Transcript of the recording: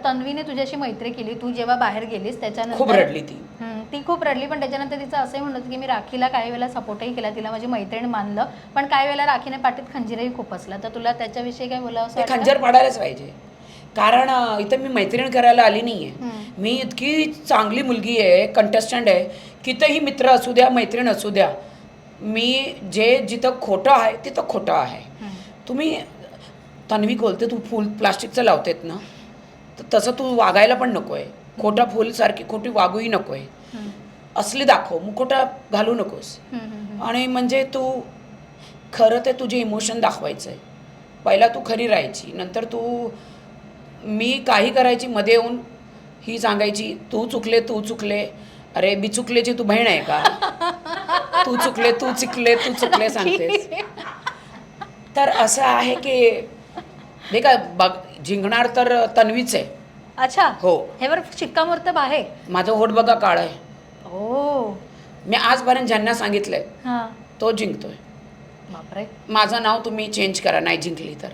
तन्वीने तुझ्याशी मैत्री केली, तू जेव्हा बाहेर गेलीस त्याच्यानंतर खूप रडली ती. ती खूप रडली, पण त्याच्यानंतर तिचं असंही म्हणत होती की मी राखीला काही वेळेला सपोर्टही केला, तिला माझी मैत्रीण मानलं, पण काही वेळेला राखीने पाठीत खंजीरही खूप असला. तर तुला त्याच्याविषयी काय बोलावं असं ते वाटतं? खंजर पाडायलाच पाहिजे, कारण इथं मी मैत्रीण करायला आली नाही आहे. मी इतकी चांगली मुलगी आहे, कंटेस्टंट आहे, कितीही मित्र असू द्या, मैत्रीण असू द्या, मी जिथं खोटं आहे तिथं खोटं आहे. तुम्ही तन्वी बोलते तू फुल प्लास्टिकचं लावतेत ना, तर तसं तू वागायला पण नको आहे. खोटा फुलसारखी खोटी वागूही नको आहे. असली दाखव, मुखोटा घालू नकोस. आणि म्हणजे तू खरं ते तुझे इमोशन दाखवायचं आहे. पहिला तू खरी राहायची, नंतर तू मी काही करायची मध्ये येऊन ही सांगायची तू चुकले तू चुकले. अरे बिचुकलेची तू बहीण आहे का? तू चुकले तू चुकले तू चुकले सांगतेस. तर असं आहे की हे काय बघ, जिंकणार तर तन्वीच आहे. अच्छा, हो, ह्यावर शिक्कामोर्तब आहे. माझं होट बघा काळ आहे. हो, मी आजपर्यंत ज्यांना सांगितलंय हां, तो जिंकतोय. बापरे. माझं नाव तुम्ही चेंज करा नाही जिंकली तर.